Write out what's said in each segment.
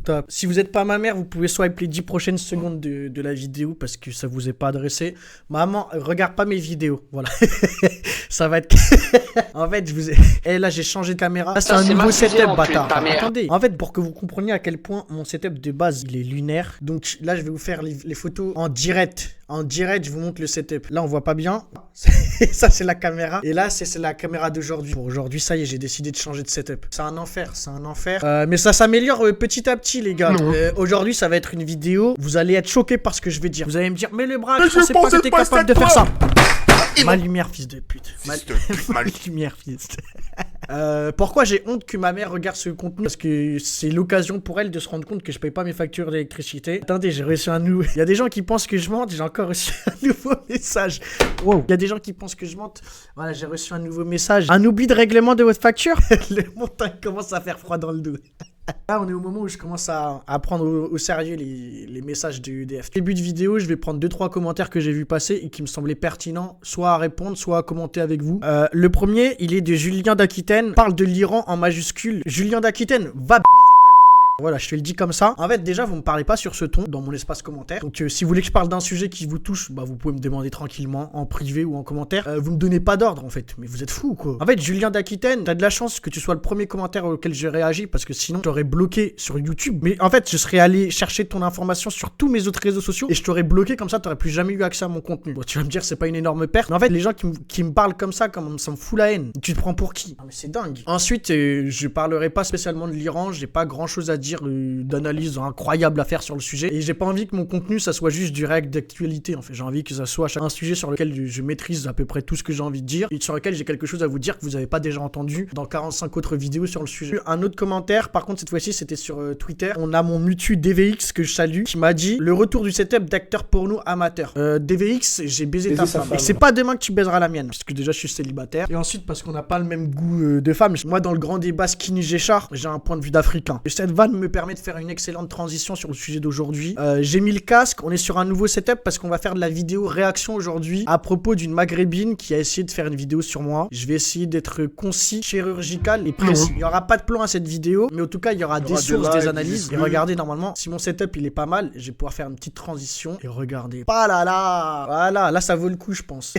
Top. Si vous n'êtes pas ma mère, vous pouvez swipe les 10 prochaines secondes de la vidéo parce que ça vous est pas adressé. Maman, regarde pas mes vidéos. Voilà. Ça va être... En fait, je vous ai... Et là, j'ai changé de caméra. Là, c'est un nouveau setup, bâtard. Attendez. En fait, pour que vous compreniez à quel point mon setup de base, il est lunaire. Donc là, je vais vous faire les photos en direct. En direct, je vous montre le setup. Là, on voit pas bien. Ça, c'est la caméra. Et là, c'est la caméra d'aujourd'hui. Pour aujourd'hui, ça y est, j'ai décidé de changer de setup. C'est un enfer, c'est un enfer. Mais ça s'améliore petit à petit, les gars. Aujourd'hui, ça va être une vidéo. Vous allez être choqués par ce que je vais dire. Vous allez me dire, mais le bras, je pensais pas que t'étais capable de faire ça. Ma lumière, fils de pute. Ma lumière, fils de... pourquoi j'ai honte que ma mère regarde ce contenu? Parce que c'est l'occasion pour elle de se rendre compte que je paye pas mes factures d'électricité. Attendez, j'ai reçu un nouveau... Il y a des gens qui pensent que je mente, j'ai encore reçu un nouveau message. Wow. Il y a des gens qui pensent que je mente. Voilà, j'ai reçu un nouveau message. Un oubli de règlement de votre facture. Le montagne commence à faire froid dans le dos. Là, on est au moment où je commence à prendre au sérieux les messages de EDF. Début de vidéo, je vais prendre 2-3 commentaires que j'ai vu passer et qui me semblaient pertinents, soit à répondre, soit à commenter avec vous. Le premier, il est de Julien d'Aquitaine, parle de l'Iran en majuscule. Julien d'Aquitaine, va baiser ta grand-mère. Voilà, je te le dis comme ça. En fait, déjà, vous me parlez pas sur ce ton dans mon espace commentaire. Donc, si vous voulez que je parle d'un sujet qui vous touche, bah, vous pouvez me demander tranquillement, en privé ou en commentaire. Vous me donnez pas d'ordre, en fait. Mais vous êtes fous, quoi. En fait, Julien d'Aquitaine, t'as de la chance que tu sois le premier commentaire auquel j'ai réagi, parce que sinon, j'aurais bloqué sur YouTube. Mais en fait, je serais allé chercher ton information sur tous mes autres réseaux sociaux et je t'aurais bloqué, comme ça, t'aurais plus jamais eu accès à mon contenu. Bon, tu vas me dire, c'est pas une énorme perte. Mais en fait, les gens qui me parlent comme ça me fout la haine. Tu te prends pour qui? Non, mais c'est dingue. Ensuite, je parlerai pas spécialement de l'Iran. J'ai pas grand chose à dire d'analyse incroyable à faire sur le sujet. Et j'ai pas envie que mon contenu, ça soit juste du réact d'actualité. En fait, j'ai envie que ça soit un sujet sur lequel je maîtrise à peu près tout ce que j'ai envie de dire et sur lequel j'ai quelque chose à vous dire que vous avez pas déjà entendu dans 45 autres vidéos sur le sujet. Un autre commentaire, par contre, cette fois-ci, c'était sur Twitter. On a mon mutu DVX que je salue qui m'a dit le retour du setup d'acteur porno amateur. DVX, j'ai baisé ta femme. Et c'est pas demain que tu baiseras la mienne, parce que déjà je suis célibataire. Et ensuite, parce qu'on n'a pas le même goût de femme. Moi, dans le grand débat skinny Géchard, j'ai un point de vue d'Africain. Et cette vanne me permet de faire une excellente transition sur le sujet d'aujourd'hui. J'ai mis le casque, on est sur un nouveau setup parce qu'on va faire de la vidéo réaction aujourd'hui à propos d'une maghrébine qui a essayé de faire une vidéo sur moi. Je vais essayer d'être concis, chirurgical et précis. Il n'y aura pas de plan à cette vidéo, mais en tout cas, il y aura des sources, des analyses. Et regardez, normalement, si mon setup il est pas mal, je vais pouvoir faire une petite transition. Et regardez. Ah là là. Voilà, là ça vaut le coup, je pense.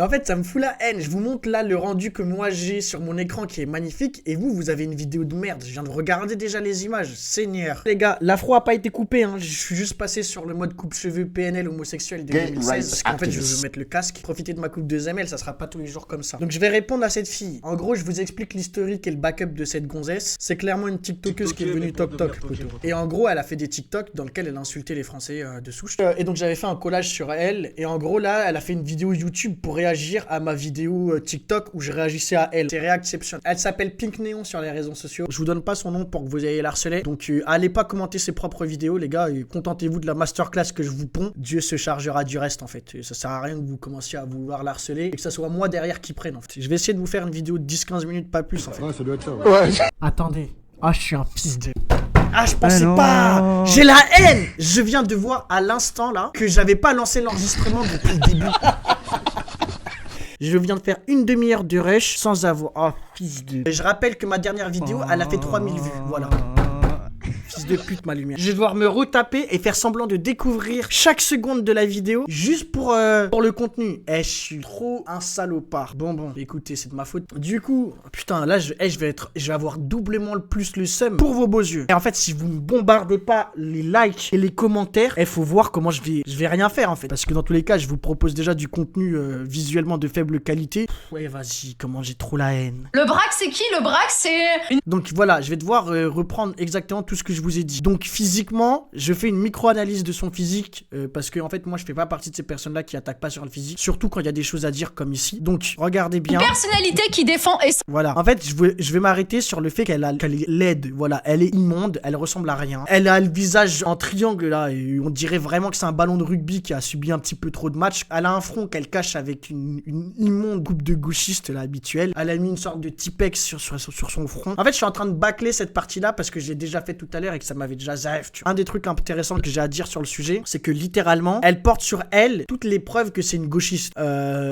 En fait, ça me fout la haine. Je vous montre là le rendu que moi j'ai sur mon écran qui est magnifique. Et vous avez une vidéo de merde. Je viens de regarder déjà les images. Seigneur. Les gars, l'afro a pas été coupé. Hein. Je suis juste passé sur le mode coupe-cheveux PNL homosexuel de 2016. Parce qu'en fait, je veux mettre le casque. Profiter de ma coupe de Zemel, ça sera pas tous les jours comme ça. Donc je vais répondre à cette fille. En gros, je vous explique l'historique et le backup de cette gonzesse. C'est clairement une TikTokeuse qui est venue toc-toc. Et en gros, elle a fait des TikTok dans lesquels elle insultait les Français de souche. Et donc j'avais fait un collage sur elle. Et en gros, là, elle a fait une vidéo YouTube pour réagir à ma vidéo TikTok où je réagissais à elle. C'est Reacception. Elle s'appelle Pink Néon sur les réseaux sociaux. Je vous donne pas son nom pour que vous ayez l'harceler. Donc allez pas commenter ses propres vidéos, les gars. Et contentez-vous de la masterclass que je vous ponds. Dieu se chargera du reste en fait. Et ça sert à rien que vous commenciez à vouloir l'harceler et que ça soit moi derrière qui prenne en fait. Je vais essayer de vous faire une vidéo de 10-15 minutes, pas plus en fait. Ouais, ça doit être ça. Ouais. Attendez. Ah, je suis un fils de... Ah, je pensais pas. J'ai la haine. Je viens de voir à l'instant là que j'avais pas lancé l'enregistrement depuis le début. Je viens de faire une demi-heure de rush sans avoir... Oh, fils de... Je rappelle que ma dernière vidéo, elle a fait 3000 vues. Voilà. Fils de pute, ma lumière. Je vais devoir me retaper et faire semblant de découvrir chaque seconde de la vidéo juste pour le contenu. Eh, je suis trop un salopard. Bon, écoutez, c'est de ma faute. Du coup, putain, là, je vais avoir doublement le plus le seum pour vos beaux yeux. Et en fait, si vous ne bombardez pas les likes et les commentaires, il faut voir comment je vais rien faire en fait. Parce que dans tous les cas, je vous propose déjà du contenu visuellement de faible qualité. Ouais, vas-y, comment j'ai trop la haine. Le braque, c'est qui? Le braque, c'est... Donc voilà, je vais devoir reprendre exactement tout ce que je vous ai dit. Donc physiquement, je fais une micro-analyse de son physique parce que en fait, moi, je fais pas partie de ces personnes-là qui attaquent pas sur le physique, surtout quand il y a des choses à dire comme ici. Donc regardez bien. Une personnalité qui défend et... Voilà. En fait, je vais m'arrêter sur le fait qu'elle est laide. Voilà, elle est immonde, elle ressemble à rien. Elle a le visage en triangle là et on dirait vraiment que c'est un ballon de rugby qui a subi un petit peu trop de matchs. Elle a un front qu'elle cache avec une immonde coupe de gauchiste là habituelle. Elle a mis une sorte de Tipex sur son front. En fait, je suis en train de bâcler cette partie-là parce que j'ai déjà fait tout à l'heure. l'heure et que ça m'avait déjà zaïf, tu vois. Un des trucs intéressants que j'ai à dire sur le sujet, c'est que littéralement, elle porte sur elle toutes les preuves que c'est une gauchiste.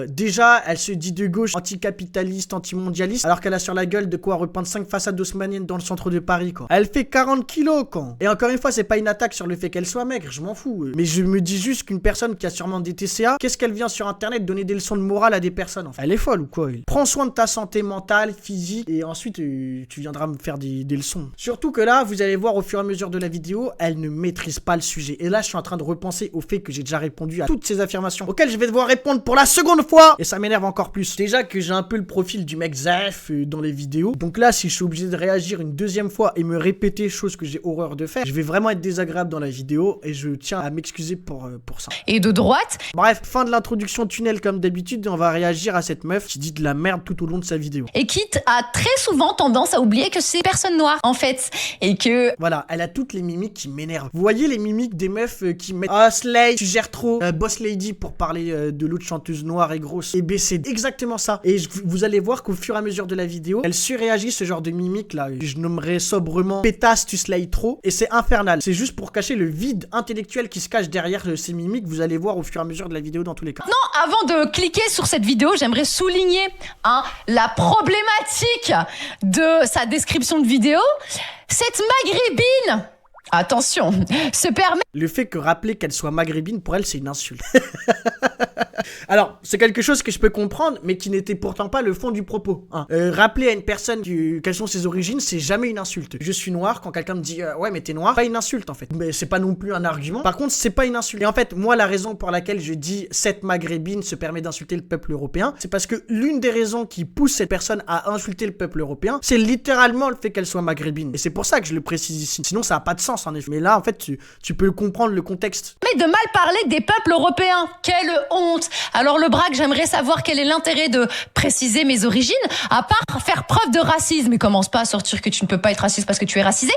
Déjà, elle se dit de gauche, anticapitaliste, antimondialiste, alors qu'elle a sur la gueule de quoi repeindre 5 façades haussmanniennes dans le centre de Paris, quoi. Elle fait 40 kilos, quoi. Et encore une fois, c'est pas une attaque sur le fait qu'elle soit maigre, je m'en fous. Mais je me dis juste qu'une personne qui a sûrement des TCA, qu'est-ce qu'elle vient sur internet donner des leçons de morale à des personnes, en fait. Elle est folle ou quoi, elle. Prends soin de ta santé mentale, physique, et ensuite tu viendras me faire des leçons. Surtout que là, vous allez voir au fur et à mesure de la vidéo, elle ne maîtrise pas le sujet. Et là, je suis en train de repenser au fait que j'ai déjà répondu à toutes ces affirmations auxquelles je vais devoir répondre pour la seconde fois. Et ça m'énerve encore plus. Déjà que j'ai un peu le profil du mec Zef dans les vidéos. Donc là, si je suis obligé de réagir une deuxième fois et me répéter, chose que j'ai horreur de faire, je vais vraiment être désagréable dans la vidéo et je tiens à m'excuser pour ça. Et de droite. Bref, fin de l'introduction tunnel comme d'habitude, on va réagir à cette meuf qui dit de la merde tout au long de sa vidéo. Et quitte à très souvent tendance à oublier que c'est personne noire, en fait. Et que... Voilà, elle a toutes les mimiques qui m'énervent. Vous voyez les mimiques des meufs qui mettent « Ah, Slay, tu gères trop Boss Lady » pour parler de l'autre chanteuse noire et grosse. Et ben c'est exactement ça. Et vous allez voir qu'au fur et à mesure de la vidéo, elle surréagit ce genre de mimique là. Je nommerais sobrement « Pétasse, tu slay trop ». Et c'est infernal. C'est juste pour cacher le vide intellectuel qui se cache derrière ces mimiques. Vous allez voir au fur et à mesure de la vidéo dans tous les cas. Non, avant de cliquer sur cette vidéo, j'aimerais souligner la problématique de sa description de vidéo. Cette maghrébine, attention, se permet... Le fait que rappeler qu'elle soit maghrébine, pour elle, c'est une insulte. Alors, c'est quelque chose que je peux comprendre, mais qui n'était pourtant pas le fond du propos. Hein. Rappeler à une personne quelles sont ses origines, c'est jamais une insulte. Je suis noir, quand quelqu'un me dit ouais, mais t'es noir, pas une insulte en fait. Mais c'est pas non plus un argument. Par contre, c'est pas une insulte. Et en fait, moi, la raison pour laquelle je dis cette maghrébine se permet d'insulter le peuple européen, c'est parce que l'une des raisons qui pousse cette personne à insulter le peuple européen, c'est littéralement le fait qu'elle soit maghrébine. Et c'est pour ça que je le précise ici. Sinon, ça a pas de sens en effet. Mais là, en fait, tu peux comprendre le contexte. Mais de mal parler des peuples européens. Quelle honte! Alors le braque, j'aimerais savoir quel est l'intérêt de préciser mes origines, à part faire preuve de racisme. Mais commence pas à sortir que tu ne peux pas être raciste parce que tu es racisé.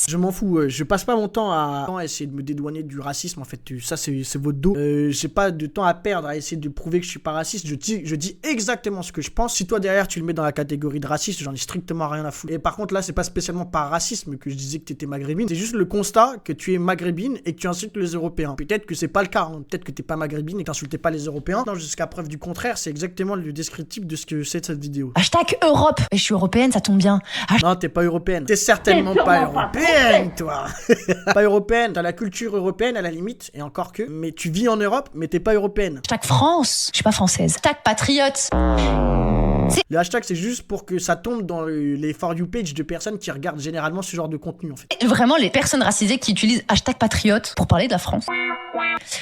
Je m'en fous, je passe pas mon temps à essayer de me dédouaner du racisme en fait, ça c'est votre dos. J'ai pas de temps à perdre à essayer de prouver que je suis pas raciste, je dis exactement ce que je pense. Si toi derrière tu le mets dans la catégorie de raciste, j'en ai strictement rien à foutre. Et par contre là c'est pas spécialement par racisme que je disais que t'étais maghrébine, c'est juste le constat que tu es maghrébine et que tu insultes les Européens. Peut-être que c'est pas le cas, hein. Peut-être que t'es pas maghrébine et que t'insultais pas les Européens. Non, jusqu'à preuve du contraire, c'est exactement le descriptif de ce que c'est de cette vidéo. Hashtag Europe. Et je suis européenne, ça tombe bien. Non, t'es pas européenne. T'es certainement pas européenne, toi. Pas européenne. T'as la culture européenne à la limite, et encore que. Mais tu vis en Europe, mais t'es pas européenne. Hashtag France. Je suis pas française. Hashtag patriote. Le hashtag, c'est juste pour que ça tombe dans les For You page de personnes qui regardent généralement ce genre de contenu, en fait. Vraiment, les personnes racisées qui utilisent hashtag patriote pour parler de la France.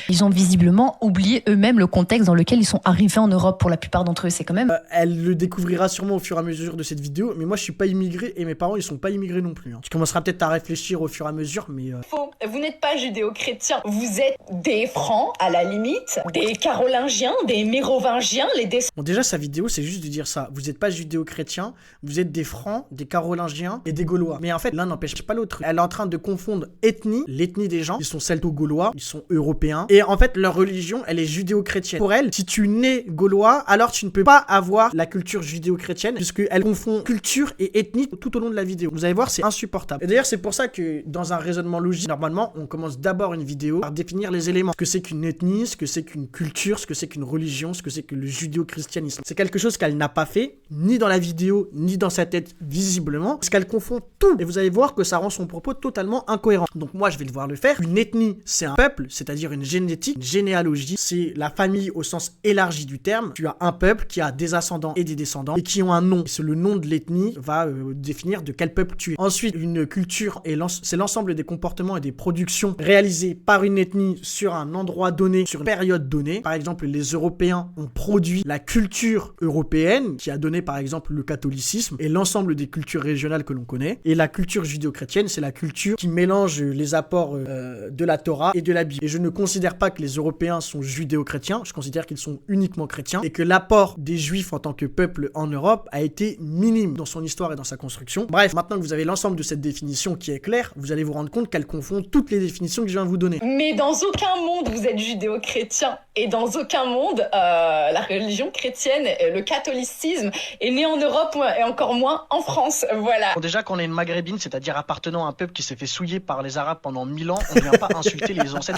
Ils ont visiblement oublié eux-mêmes le contexte dans lequel ils sont arrivés en Europe pour la plupart d'entre eux. C'est quand même... Elle le découvrira sûrement au fur et à mesure de cette vidéo, mais moi je suis pas immigré et mes parents ils sont pas immigrés non plus. Hein. Tu commenceras peut-être à réfléchir au fur et à mesure, mais... Faux, vous n'êtes pas judéo-chrétien. Vous êtes des Francs, à la limite, des Carolingiens, des Mérovingiens, les descendants... Bon déjà sa vidéo c'est juste de dire ça. Vous êtes pas judéo-chrétien, vous êtes des Francs, des Carolingiens et des Gaulois. Mais en fait l'un n'empêche pas l'autre. Elle est en train de confondre ethnie, l'ethnie des gens. Ils sont celto-gaulois, ils sont européens. Et en fait leur religion elle est judéo-chrétienne. Pour elle, si tu nais gaulois, alors tu ne peux pas avoir la culture judéo-chrétienne puisqu'elle confond culture et ethnie tout au long de la vidéo. Vous allez voir, c'est insupportable. Et d'ailleurs, c'est pour ça que dans un raisonnement logique, normalement, on commence d'abord une vidéo par définir les éléments. Ce que c'est qu'une ethnie, ce que c'est qu'une culture, ce que c'est qu'une religion, ce que c'est que le judéo-christianisme. C'est quelque chose qu'elle n'a pas fait, ni dans la vidéo, ni dans sa tête, visiblement, parce qu'elle confond tout. Et vous allez voir que ça rend son propos totalement incohérent. Donc moi, je vais devoir le faire. Une ethnie, c'est un peuple, c'est-à-dire une génétique, une généalogie. C'est la famille au sens élargi du terme. Tu as un peuple qui a des ascendants et des descendants et qui ont un nom. C'est le nom de l'ethnie va définir de quel peuple tu es. Ensuite, une culture c'est l'ensemble des comportements et des productions réalisées par une ethnie sur un endroit donné, sur une période donnée. Par exemple, les Européens ont produit la culture européenne qui a donné par exemple le catholicisme et l'ensemble des cultures régionales que l'on connaît. Et la culture judéo-chrétienne, c'est la culture qui mélange les apports de la Torah et de la Bible. Et je je ne considère pas que les Européens sont judéo-chrétiens, je considère qu'ils sont uniquement chrétiens, et que l'apport des Juifs en tant que peuple en Europe a été minime dans son histoire et dans sa construction. Bref, maintenant que vous avez l'ensemble de cette définition qui est claire, vous allez vous rendre compte qu'elle confond toutes les définitions que je viens de vous donner. Mais dans aucun monde vous êtes judéo-chrétien. Et dans aucun monde, la religion chrétienne, le catholicisme est né en Europe et encore moins en France. Voilà. Bon, déjà qu'on est une maghrébine, c'est-à-dire appartenant à un peuple qui s'est fait souiller par les Arabes pendant 1000 ans, on ne vient pas insulter les ancêtres.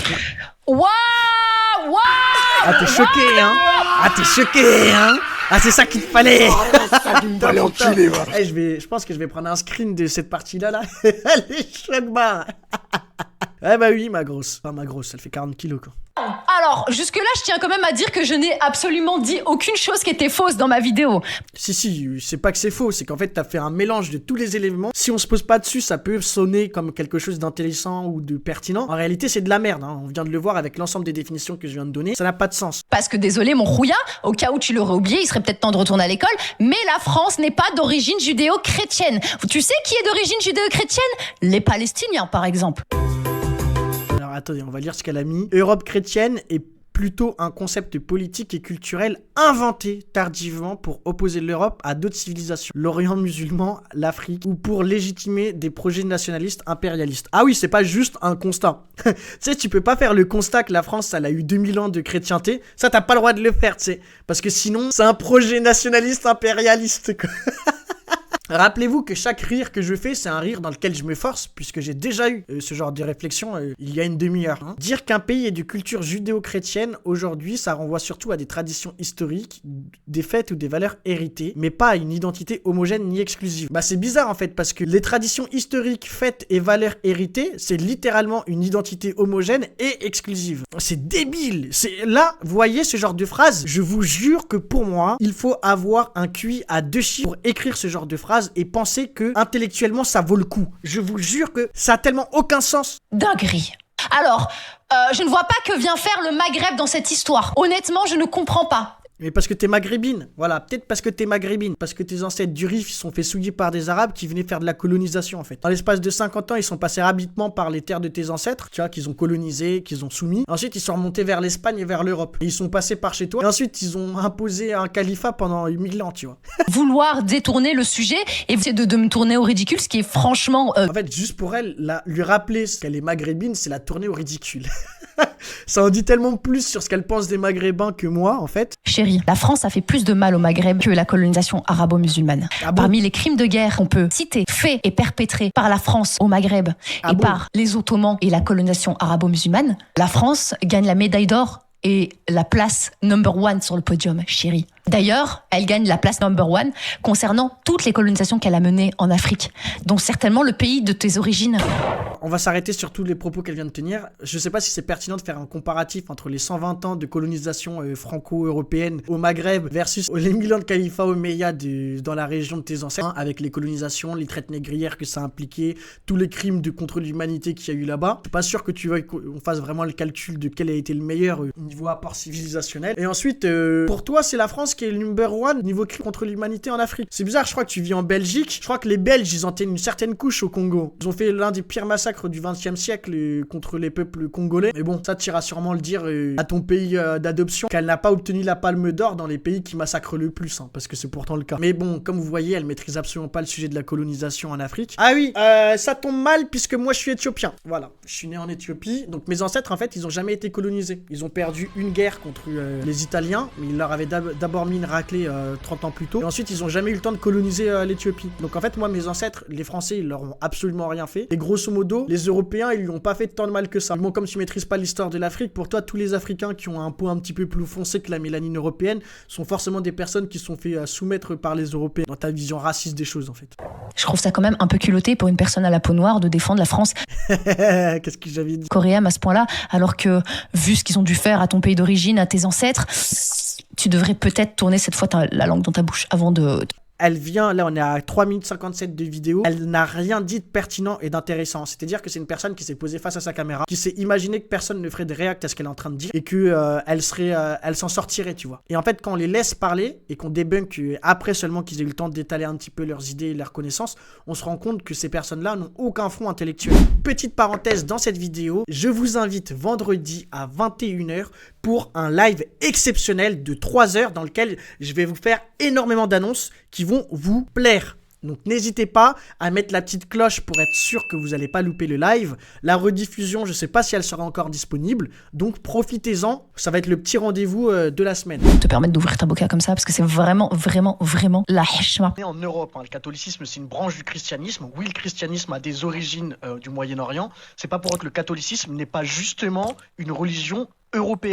Waouh! Waouh! Ah, t'es choqué, hein? Ah, t'es choqué, hein? Ah, c'est ça qu'il te fallait! Je pense que je vais prendre un screen de cette partie-là, là. Elle est choc barre. Eh bah oui, ma grosse. Enfin, ma grosse, elle fait 40 kilos, quoi. Alors, jusque-là, je tiens quand même à dire que je n'ai absolument dit aucune chose qui était fausse dans ma vidéo. Si, c'est pas que c'est faux, c'est qu'en fait, t'as fait un mélange de tous les éléments. Si on se pose pas dessus, ça peut sonner comme quelque chose d'intéressant ou de pertinent. En réalité, c'est de la merde, hein. On vient de le voir avec l'ensemble des définitions que je viens de donner. Ça n'a pas de sens. Parce que désolé, mon rouilla, au cas où tu l'aurais oublié, il serait peut-être temps de retourner à l'école, mais la France n'est pas d'origine judéo-chrétienne. Tu sais qui est d'origine judéo-chrétienne? Les Palestiniens, par exemple. Alors attendez, on va lire ce qu'elle a mis. Europe chrétienne est plutôt un concept politique et culturel inventé tardivement pour opposer l'Europe à d'autres civilisations, l'Orient musulman, l'Afrique, ou pour légitimer des projets nationalistes impérialistes. Ah oui, c'est pas juste un constat. Tu sais, tu peux pas faire le constat que la France, elle a eu 2000 ans de chrétienté. Ça, t'as pas le droit de le faire, tu sais. Parce que sinon, c'est un projet nationaliste impérialiste, quoi. Rappelez-vous que chaque rire que je fais, c'est un rire dans lequel je me force, puisque j'ai déjà eu ce genre de réflexion il y a une demi-heure. Hein. Dire qu'un pays est de culture judéo-chrétienne, aujourd'hui, ça renvoie surtout à des traditions historiques, des fêtes ou des valeurs héritées, mais pas à une identité homogène ni exclusive. Bah c'est bizarre en fait, parce que les traditions historiques, fêtes et valeurs héritées, c'est littéralement une identité homogène et exclusive. C'est débile. C'est là, vous voyez ce genre de phrase, je vous jure que pour moi, il faut avoir un QI à 2 chiffres pour écrire ce genre de phrase et penser que intellectuellement ça vaut le coup. Je vous jure que ça a tellement aucun sens. Dinguerie. Alors, je ne vois pas que vient faire le Maghreb dans cette histoire. Honnêtement, je ne comprends pas. Mais parce que t'es maghrébine, voilà, peut-être parce que t'es maghrébine, parce que tes ancêtres du Rif, ils sont fait souiller par des Arabes qui venaient faire de la colonisation en fait. Dans l'espace de 50 ans, ils sont passés rapidement par les terres de tes ancêtres, tu vois, qu'ils ont colonisé, qu'ils ont soumis. Ensuite, ils sont remontés vers l'Espagne et vers l'Europe. Et ils sont passés par chez toi. Et ensuite, ils ont imposé un califat pendant 1000 ans, tu vois. Vouloir détourner le sujet et essayer de me tourner au ridicule, ce qui est franchement... En fait, juste pour elle, lui rappeler qu'elle est maghrébine, c'est la tourner au ridicule. Ça en dit tellement plus sur ce qu'elle pense des Maghrébins que moi, en fait. Chérie, la France a fait plus de mal au Maghreb que la colonisation arabo-musulmane. Ah bon? Parmi les crimes de guerre qu'on peut citer, faits et perpétrés par la France au Maghreb et par les Ottomans et la colonisation arabo-musulmane, la France gagne la médaille d'or et la place number 1 sur le podium, chérie. D'ailleurs, elle gagne la place number 1 concernant toutes les colonisations qu'elle a menées en Afrique, donc certainement le pays de tes origines. On va s'arrêter sur tous les propos qu'elle vient de tenir. Je sais pas si c'est pertinent de faire un comparatif entre les 120 ans de colonisation franco-européenne au Maghreb versus les 1000 ans de califat omeyyade dans la région de tes ancêtres, avec les colonisations, les traites négrières que ça impliquait, tous les crimes de contre l'humanité qu'il y a eu là-bas. Je suis pas sûr que tu veux qu'on fasse vraiment le calcul de quel a été le meilleur niveau apport civilisationnel. Et ensuite, pour toi, c'est la France qui est le number 1 niveau crime contre l'humanité en Afrique. C'est bizarre, je crois que tu vis en Belgique. Je crois que les Belges, ils ont été une certaine couche au Congo. Ils ont fait l'un des pires massacres du 20e siècle contre les peuples congolais. Mais bon, ça, tu iras sûrement le dire à ton pays d'adoption, qu'elle n'a pas obtenu la palme d'or dans les pays qui massacrent le plus, hein, parce que c'est pourtant le cas. Mais bon, comme vous voyez, elle maîtrise absolument pas le sujet de la colonisation en Afrique. Ah oui, ça tombe mal puisque moi, je suis éthiopien. Voilà, je suis né en Éthiopie. Donc mes ancêtres, en fait, ils ont jamais été colonisés. Ils ont perdu une guerre contre les Italiens, mais ils leur avaient d'abord mis une raclée 30 ans plus tôt. Et ensuite, ils ont jamais eu le temps de coloniser l'Éthiopie. Donc en fait, moi, mes ancêtres, les Français, ils leur ont absolument rien fait. Et grosso modo, les Européens, ils lui ont pas fait tant de mal que ça. Bon, comme tu maîtrises pas l'histoire de l'Afrique, pour toi, tous les Africains qui ont un peau un petit peu plus foncé que la mélanine européenne sont forcément des personnes qui sont fait soumettre par les Européens. Dans ta vision raciste des choses, en fait. Je trouve ça quand même un peu culotté pour une personne à la peau noire de défendre la France. Qu'est-ce que j'avais dit? Coréenne à ce point-là, alors que, vu ce qu'ils ont dû faire à ton pays d'origine, à tes ancêtres, tu devrais peut-être tourner cette fois la langue dans ta bouche avant de... elle vient, là on est à 3 minutes 57 de vidéo, elle n'a rien dit de pertinent et d'intéressant. C'est-à-dire que c'est une personne qui s'est posée face à sa caméra, qui s'est imaginé que personne ne ferait de réact à ce qu'elle est en train de dire et que elle s'en sortirait, tu vois. Et en fait, quand on les laisse parler et qu'on débunk après seulement qu'ils aient eu le temps d'étaler un petit peu leurs idées et leurs connaissances, on se rend compte que ces personnes-là n'ont aucun front intellectuel. Petite parenthèse dans cette vidéo, je vous invite vendredi à 21h pour un live exceptionnel de 3 heures dans lequel je vais vous faire énormément d'annonces qui vont vous plaire. Donc n'hésitez pas à mettre la petite cloche pour être sûr que vous n'allez pas louper le live. La rediffusion, je ne sais pas si elle sera encore disponible, donc profitez-en, ça va être le petit rendez-vous de la semaine. Te permettre d'ouvrir ta boca comme ça, parce que c'est vraiment la heshma. En Europe, le catholicisme c'est une branche du christianisme. Oui, le christianisme a des origines du Moyen-Orient. C'est pas pour autant que le catholicisme n'est pas justement une religion européenne.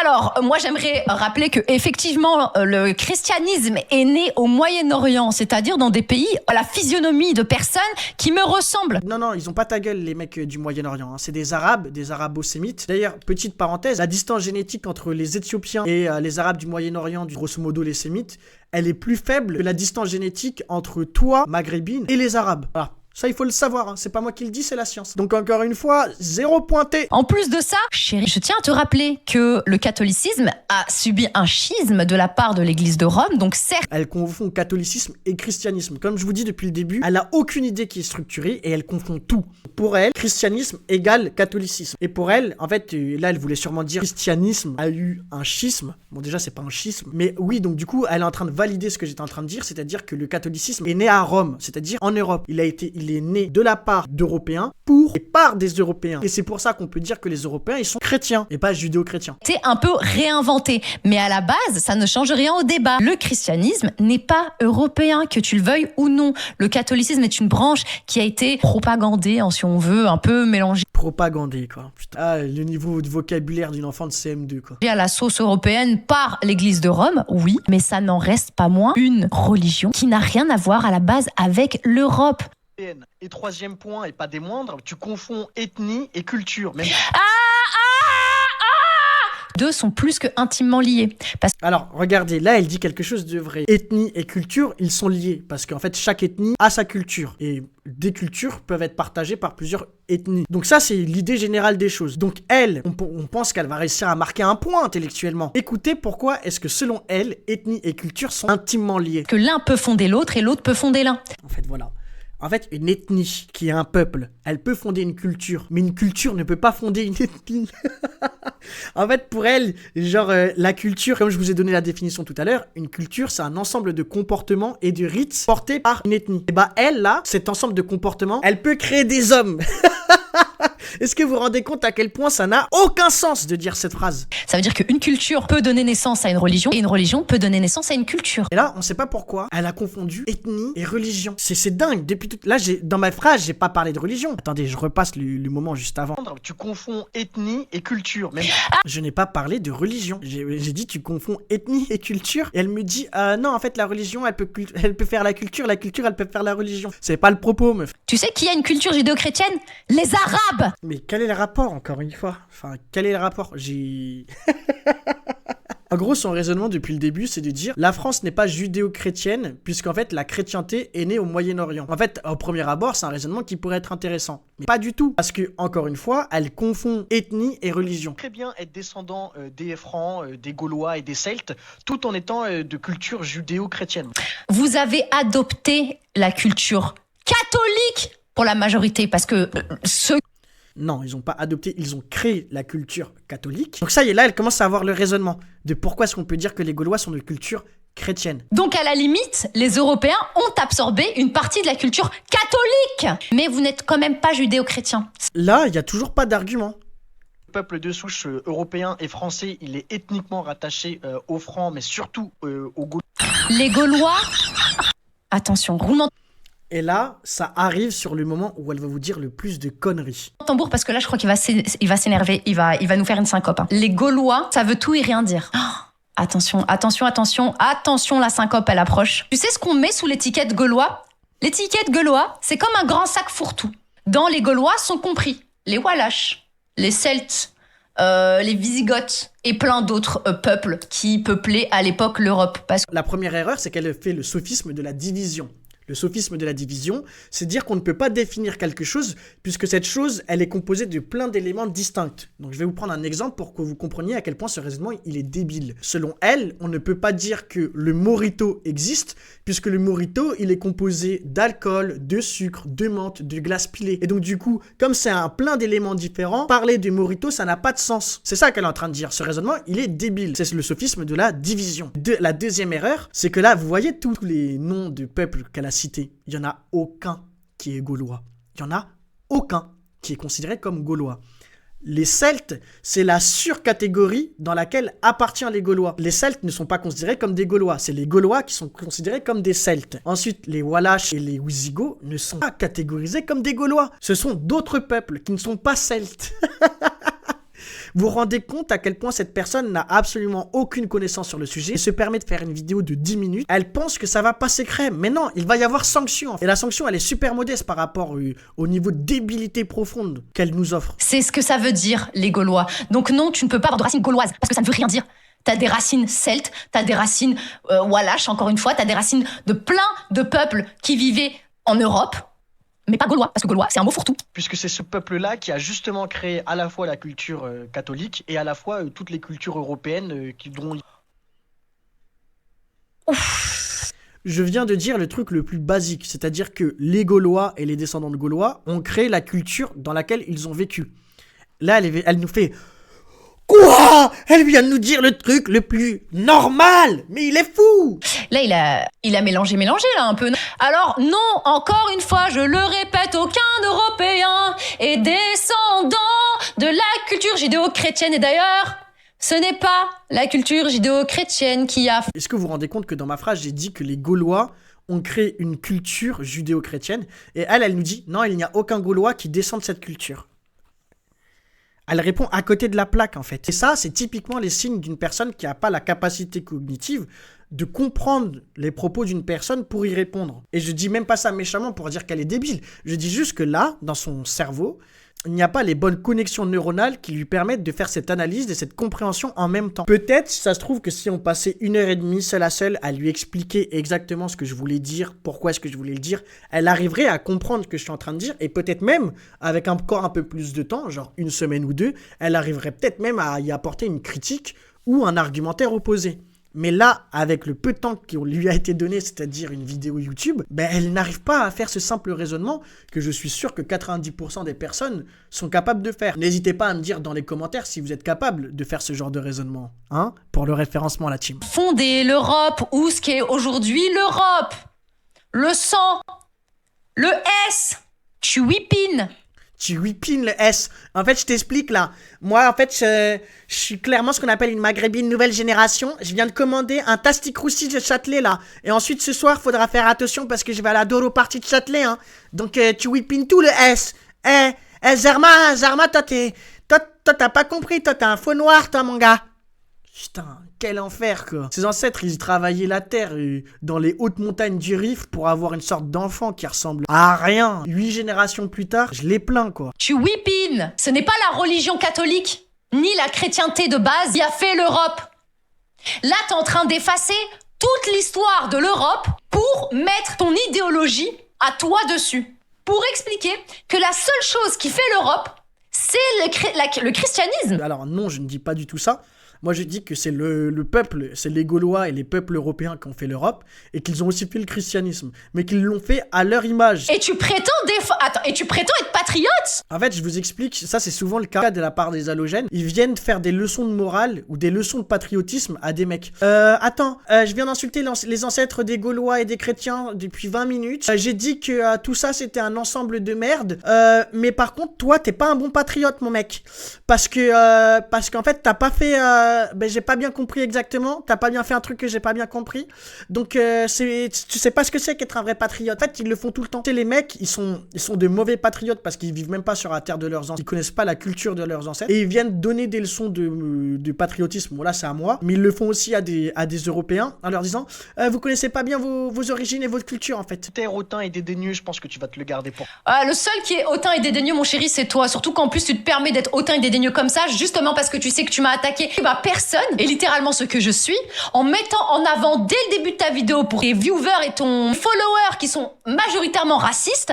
Alors, moi j'aimerais rappeler que effectivement le christianisme est né au Moyen-Orient, c'est-à-dire dans des pays à la physionomie de personnes qui me ressemblent. Non, ils ont pas ta gueule les mecs du Moyen-Orient, hein. C'est des arabo-sémites. D'ailleurs, petite parenthèse, la distance génétique entre les Éthiopiens et les arabes du Moyen-Orient, grosso modo les sémites, elle est plus faible que la distance génétique entre toi, maghrébine, et les arabes. Voilà. Ça, il faut le savoir, hein. C'est pas moi qui le dis, c'est la science. Donc encore une fois, 0 pointé. En plus de ça, chérie, je tiens à te rappeler que le catholicisme a subi un schisme de la part de l'église de Rome, donc certes... Elle confond catholicisme et christianisme. Comme je vous dis depuis le début, elle a aucune idée qui est structurée et elle confond tout. Pour elle, christianisme égale catholicisme. Et pour elle, en fait, là, elle voulait sûrement dire christianisme a eu un schisme. Bon, déjà, c'est pas un schisme. Mais oui, donc du coup, elle est en train de valider ce que j'étais en train de dire, c'est-à-dire que le catholicisme est né à Rome, c'est-à-dire en Europe. Il est né de la part d'Européens pour et par des Européens. Et c'est pour ça qu'on peut dire que les Européens, ils sont chrétiens et pas judéo-chrétiens. C'est un peu réinventé. Mais à la base, ça ne change rien au débat. Le christianisme n'est pas européen, que tu le veuilles ou non. Le catholicisme est une branche qui a été propagandée, si on veut, un peu mélangée. Propagandée, quoi. Putain. Ah, le niveau de vocabulaire d'une enfant de CM2, quoi. À la sauce européenne par l'église de Rome, oui, mais ça n'en reste pas moins une religion qui n'a rien à voir à la base avec l'Europe. Et troisième point, et pas des moindres, tu confonds ethnie et culture. Même... Deux sont plus que intimement liés. Alors, regardez, là, elle dit quelque chose de vrai. Ethnie et culture, ils sont liés. Parce qu'en fait, chaque ethnie a sa culture. Et des cultures peuvent être partagées par plusieurs ethnies. Donc ça, c'est l'idée générale des choses. Donc elle, on pense qu'elle va réussir à marquer un point intellectuellement. Écoutez pourquoi est-ce que selon elle, ethnie et culture sont intimement liés. Que l'un peut fonder l'autre et l'autre peut fonder l'un. En fait, voilà. En fait, une ethnie qui est un peuple, elle peut fonder une culture, mais une culture ne peut pas fonder une ethnie. En fait, pour elle, genre, la culture, comme je vous ai donné la définition tout à l'heure, une culture, c'est un ensemble de comportements et de rites portés par une ethnie. Et bah, elle, là, cet ensemble de comportements, elle peut créer des hommes. Est-ce que vous vous rendez compte à quel point ça n'a aucun sens de dire cette phrase? Ça veut dire qu'une culture peut donner naissance à une religion et une religion peut donner naissance à une culture. Et là, on sait pas pourquoi, elle a confondu ethnie et religion. C'est dingue. Depuis tout... Là, dans ma phrase, j'ai pas parlé de religion. Attendez, je repasse le moment juste avant. Tu confonds ethnie et culture. Même... Je n'ai pas parlé de religion. J'ai dit tu confonds ethnie et culture. Et elle me dit non, en fait, la religion, elle peut faire la culture, elle peut faire la religion. C'est pas le propos, meuf. Tu sais qui a une culture judéo-chrétienne? Les Arabes. Mais quel est le rapport, encore une fois? Enfin, quel est le rapport? En gros, son raisonnement depuis le début, c'est de dire la France n'est pas judéo-chrétienne, puisqu'en fait, la chrétienté est née au Moyen-Orient. En fait, au premier abord, c'est un raisonnement qui pourrait être intéressant. Mais pas du tout. Parce que, encore une fois, elle confond ethnie et religion. Très bien être descendant des Francs, des Gaulois et des Celtes, tout en étant de culture judéo-chrétienne. Vous avez adopté la culture catholique pour la majorité, parce que ceux... Non, ils n'ont pas adopté, ils ont créé la culture catholique. Donc ça y est, là, elle commence à avoir le raisonnement de pourquoi est-ce qu'on peut dire que les Gaulois sont de culture chrétienne. Donc à la limite, les Européens ont absorbé une partie de la culture catholique. Mais vous n'êtes quand même pas judéo-chrétien. Là, il n'y a toujours pas d'argument. Le peuple de souche européen et français, il est ethniquement rattaché aux Francs, mais surtout aux Gaulois. Les Gaulois... Attention, roulement... Et là, ça arrive sur le moment où elle va vous dire le plus de conneries. Tambour, parce que là, je crois qu'il va s'énerver. Il va nous faire une syncope. Hein. Les Gaulois, ça veut tout et rien dire. Oh, attention, la syncope, elle approche. Tu sais ce qu'on met sous l'étiquette Gaulois? L'étiquette Gaulois, c'est comme un grand sac fourre-tout. Dans les Gaulois sont compris les Walaches, les Celtes, les Wisigoths et plein d'autres peuples qui peuplaient à l'époque l'Europe. Parce que La première erreur, c'est qu'elle fait le sophisme de la division. Le sophisme de la division, c'est dire qu'on ne peut pas définir quelque chose puisque cette chose, elle est composée de plein d'éléments distincts. Donc je vais vous prendre un exemple pour que vous compreniez à quel point ce raisonnement, il est débile. Selon elle, on ne peut pas dire que le mojito existe puisque le mojito, il est composé d'alcool, de sucre, de menthe, de glace pilée. Et donc du coup, comme c'est un plein d'éléments différents, parler de mojito, ça n'a pas de sens. C'est ça qu'elle est en train de dire. Ce raisonnement, il est débile. C'est le sophisme de la division. La deuxième erreur, c'est que là, vous voyez tous les noms de peuples qu'elle a cités. Il n'y en a aucun qui est gaulois. Il n'y en a aucun qui est considéré comme gaulois. Les Celtes, c'est la surcatégorie dans laquelle appartiennent les Gaulois. Les Celtes ne sont pas considérés comme des Gaulois, c'est les Gaulois qui sont considérés comme des Celtes. Ensuite, les Wallaches et les Wisigoths ne sont pas catégorisés comme des Gaulois. Ce sont d'autres peuples qui ne sont pas Celtes. Vous vous rendez compte à quel point cette personne n'a absolument aucune connaissance sur le sujet et se permet de faire une vidéo de 10 minutes. Elle pense que ça va passer crème. Mais non, il va y avoir sanction. Et la sanction, elle est super modeste par rapport au niveau de débilité profonde qu'elle nous offre. c'est ce que ça veut dire, les Gaulois. Donc non, tu ne peux pas avoir de racines gauloises, parce que ça ne veut rien dire. T'as des racines celtes, t'as des racines wallaches, encore une fois, t'as des racines de plein de peuples qui vivaient en Europe, mais pas gaulois, parce que gaulois, c'est un mot fourre-tout. Puisque c'est ce peuple-là qui a justement créé à la fois la culture catholique et à la fois toutes les cultures européennes dont... Je viens de dire le truc le plus basique, c'est-à-dire que les Gaulois et les descendants de Gaulois ont créé la culture dans laquelle ils ont vécu. Là, elle nous fait... Quoi? Elle vient de nous dire le truc le plus normal. Mais il est fou. Là, il a mélangé là un peu. Alors non, encore une fois, je le répète, aucun Européen est descendant de la culture judéo-chrétienne. Et d'ailleurs, ce n'est pas la culture judéo-chrétienne qui a... Est-ce que vous vous rendez compte que dans ma phrase, j'ai dit que les Gaulois ont créé une culture judéo-chrétienne et elle nous dit non, il n'y a aucun Gaulois qui descend de cette culture. Elle répond à côté de la plaque, en fait. Et ça, c'est typiquement les signes d'une personne qui n'a pas la capacité cognitive de comprendre les propos d'une personne pour y répondre. Et je dis même pas ça méchamment pour dire qu'elle est débile. Je dis juste que là, dans son cerveau, il n'y a pas les bonnes connexions neuronales qui lui permettent de faire cette analyse et cette compréhension en même temps. Peut-être, ça se trouve que si on passait 1h30 seule à seule à lui expliquer exactement ce que je voulais dire, pourquoi est-ce que je voulais le dire, elle arriverait à comprendre ce que je suis en train de dire et peut-être même, avec encore un peu plus de temps, genre 1 semaine ou 2, elle arriverait peut-être même à y apporter une critique ou un argumentaire opposé. Mais là, avec le peu de temps qui lui a été donné, c'est-à-dire une vidéo YouTube, ben elle n'arrive pas à faire ce simple raisonnement que je suis sûr que 90% des personnes sont capables de faire. N'hésitez pas à me dire dans les commentaires si vous êtes capable de faire ce genre de raisonnement, hein, pour le référencement, la team. Fonder l'Europe, ou ce qu'est aujourd'hui l'Europe. Le sang, le S, tu whippines. Tu whippines le S. En fait, je t'explique là. Moi, en fait, je suis clairement ce qu'on appelle une maghrébine nouvelle génération. Je viens de commander un tastic-roussi de Châtelet là. Et ensuite, ce soir, faudra faire attention parce que je vais à la Doro Party de Châtelet. Hein. Donc, tu whippines tout le S. Zarma, toi, t'as pas compris. Toi, t'es un faux noir, toi, mon gars. Putain, quel enfer, quoi. Ses ancêtres, ils travaillaient la terre dans les hautes montagnes du Rif pour avoir une sorte d'enfant qui ressemble à rien. 8 générations plus tard, je les plains, quoi. Tu whippines. Ce n'est pas la religion catholique, ni la chrétienté de base qui a fait l'Europe. Là, t'es en train d'effacer toute l'histoire de l'Europe pour mettre ton idéologie à toi dessus. Pour expliquer que la seule chose qui fait l'Europe, c'est le christianisme. Alors non, je ne dis pas du tout ça. Moi, je dis que c'est le peuple, c'est les Gaulois et les peuples européens qui ont fait l'Europe et qu'ils ont aussi fait le christianisme, mais qu'ils l'ont fait à leur image. Et tu prétends être patriote? En fait, je vous explique, ça c'est souvent le cas de la part des halogènes. Ils viennent faire des leçons de morale ou des leçons de patriotisme à des mecs. Je viens d'insulter les ancêtres des Gaulois et des chrétiens depuis 20 minutes. J'ai dit que tout ça c'était un ensemble de merde. Mais par contre, toi, t'es pas un bon patriote, mon mec. Parce qu'en fait, t'as pas fait ben, j'ai pas bien compris exactement. T'as pas bien fait un truc que j'ai pas bien compris. Donc, tu sais pas ce que c'est qu'être un vrai patriote. En fait, ils le font tout le temps. Tu sais, les mecs, ils sont de mauvais patriotes parce qu'ils vivent même pas sur la terre de leurs ancêtres. Ils connaissent pas la culture de leurs ancêtres. Et ils viennent donner des leçons de patriotisme. Bon, là, c'est à moi. Mais ils le font aussi à des Européens en leur disant vous connaissez pas bien vos origines et votre culture, en fait. T'es hautain et dédaigneux, je pense que tu vas te le garder pour. Ah, le seul qui est hautain et dédaigneux, mon chéri, c'est toi. Surtout qu'en plus, tu te permets d'être hautain et dédaigneux comme ça, justement parce que tu sais que tu m'as attaqué. Bah, personne, et littéralement ce que je suis, en mettant en avant dès le début de ta vidéo pour tes viewers et ton follower qui sont majoritairement racistes,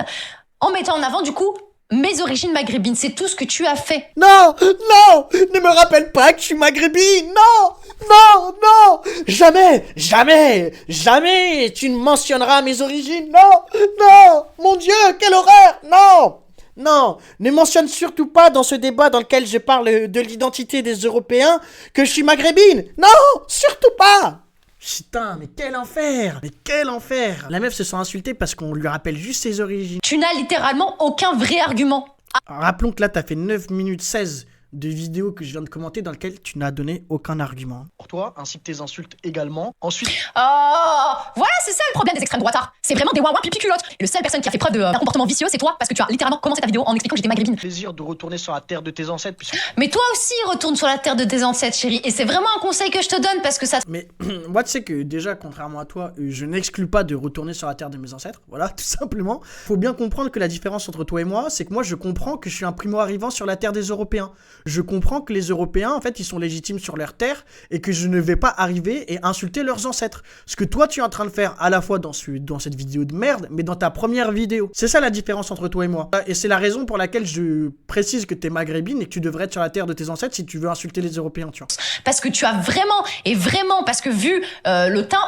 en mettant en avant, du coup, mes origines maghrébines. C'est tout ce que tu as fait. Non, non, ne me rappelle pas que je suis maghrébine. Non, non, non, jamais, jamais, jamais tu ne mentionneras mes origines. Non, non, mon Dieu, quelle horreur. Non, non, ne mentionne surtout pas dans ce débat dans lequel je parle de l'identité des Européens que je suis maghrébine. Non, surtout pas. Putain, mais quel enfer! Mais quel enfer! La meuf se sent insultée parce qu'on lui rappelle juste ses origines. Tu n'as littéralement aucun vrai argument. Rappelons que là, t'as fait 9 minutes 16 de vidéos que je viens de commenter dans lesquelles tu n'as donné aucun argument. Pour toi, ainsi que tes insultes également. Ensuite, Oh, voilà, c'est ça le problème des extrêmes droitards. C'est vraiment des wawa pipi culottes. Et le seul personne qui a fait preuve d'un comportement vicieux, c'est toi, parce que tu as littéralement commencé ta vidéo en expliquant que j'étais maghrébine. plaisir de retourner sur la terre de tes ancêtres, puisque Mais toi aussi, retourne sur la terre de tes ancêtres, chérie. Et c'est vraiment un conseil que je te donne parce que ça. Mais moi, tu sais que déjà, contrairement à toi, je n'exclus pas de retourner sur la terre de mes ancêtres. Voilà, tout simplement. Faut bien comprendre que la différence entre toi et moi, c'est que moi, je comprends que je suis un primo-arrivant sur la terre des Européens. Je comprends que les Européens, en fait, ils sont légitimes sur leur terre et que je ne vais pas arriver et insulter leurs ancêtres. Ce que toi, tu es en train de faire à la fois dans cette vidéo de merde, mais dans ta première vidéo. C'est ça la différence entre toi et moi. Et c'est la raison pour laquelle je précise que tu es maghrébine et que tu devrais être sur la terre de tes ancêtres si tu veux insulter les Européens, tu vois. Parce que tu as vraiment, parce que vu le ton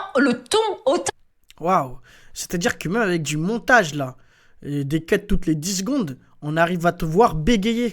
hautain. Waouh! C'est-à-dire que même avec du montage, là, et des cuts toutes les 10 secondes, on arrive à te voir bégayer.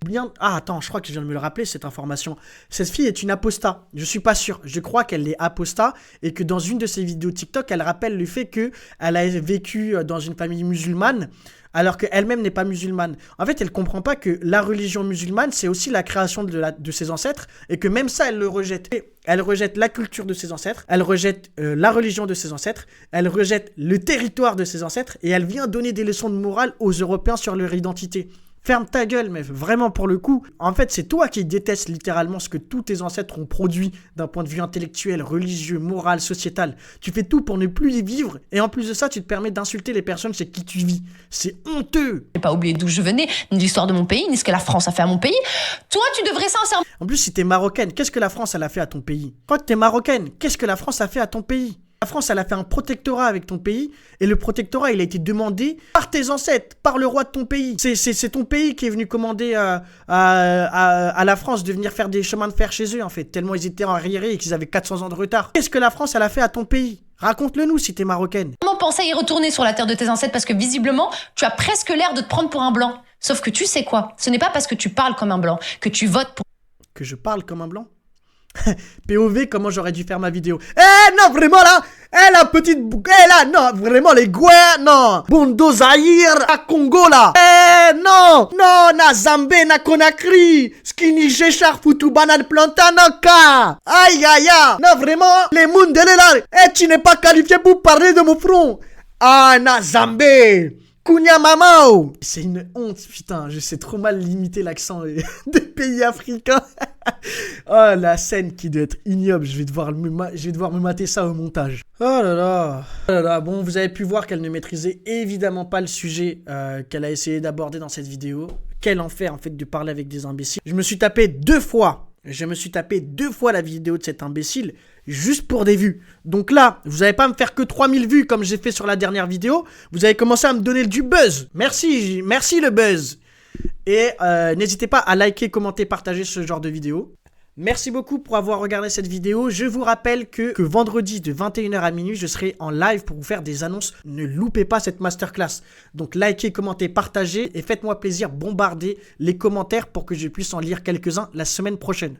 Bien... Ah, attends, je crois que je viens de me le rappeler, cette information. Cette fille est une apostat. Je suis pas sûr. Je crois qu'elle est apostat et que dans une de ses vidéos TikTok, elle rappelle le fait qu'elle a vécu dans une famille musulmane alors qu'elle-même n'est pas musulmane. En fait, elle comprend pas que la religion musulmane, c'est aussi la création de ses ancêtres et que même ça, elle le rejette. Elle rejette la culture de ses ancêtres, elle rejette la religion de ses ancêtres, elle rejette le territoire de ses ancêtres et elle vient donner des leçons de morale aux Européens sur leur identité. Ferme ta gueule, meuf, vraiment pour le coup. En fait, c'est toi qui détestes littéralement ce que tous tes ancêtres ont produit d'un point de vue intellectuel, religieux, moral, sociétal. Tu fais tout pour ne plus y vivre et en plus de ça, tu te permets d'insulter les personnes chez qui tu vis. C'est honteux. J'ai pas oublié d'où je venais, ni l'histoire de mon pays, ni ce que la France a fait à mon pays. Toi, tu devrais sincèrement. En plus, si t'es marocaine, qu'est-ce que la France elle a fait à ton pays? Toi, t'es marocaine, qu'est-ce que la France a fait à ton pays? La France, elle a fait un protectorat avec ton pays et le protectorat, il a été demandé par tes ancêtres, par le roi de ton pays. C'est ton pays qui est venu commander à la France de venir faire des chemins de fer chez eux, en fait, tellement ils étaient arriérés et qu'ils avaient 400 ans de retard. Qu'est-ce que la France, elle a fait à ton pays? Raconte-le nous si t'es marocaine. Penser à y retourner sur la terre de tes ancêtres parce que visiblement, tu as presque l'air de te prendre pour un blanc. Sauf que tu sais quoi? Ce n'est pas parce que tu parles comme un blanc que tu votes pour. Que je parle comme un blanc? POV, comment j'aurais dû faire ma vidéo. Eh non, vraiment là, eh la petite eh là, non, vraiment les gouins, non. Bondo Zahir, à Congo là. Eh non, non, na Zambé, na Conakry. Skinny Géchar, foutu banane plantanaka. Aïe aïe aïe. Non, vraiment, les Mundele là. Eh, tu n'es pas qualifié pour parler de mon front. Ah, na Zambé. Kounia Mamao. C'est une honte, putain, je sais trop mal limiter l'accent des pays africains. Oh, la scène qui doit être ignoble, je vais devoir me mater ça au montage. Oh là là. Oh là là. Bon, vous avez pu voir qu'elle ne maîtrisait évidemment pas le sujet qu'elle a essayé d'aborder dans cette vidéo. Quel enfer en fait de parler avec des imbéciles. Je me suis tapé deux fois la vidéo de cet imbécile juste pour des vues. Donc là, vous n'allez pas me faire que 3000 vues comme j'ai fait sur la dernière vidéo. Vous avez commencé à me donner du buzz. Merci le buzz. Et n'hésitez pas à liker, commenter, partager ce genre de vidéo. Merci beaucoup pour avoir regardé cette vidéo. Je vous rappelle que vendredi de 21h à minuit, je serai en live pour vous faire des annonces. Ne loupez pas cette masterclass. Donc likez, commentez, partagez et faites-moi plaisir, bombardez les commentaires pour que je puisse en lire quelques-uns la semaine prochaine.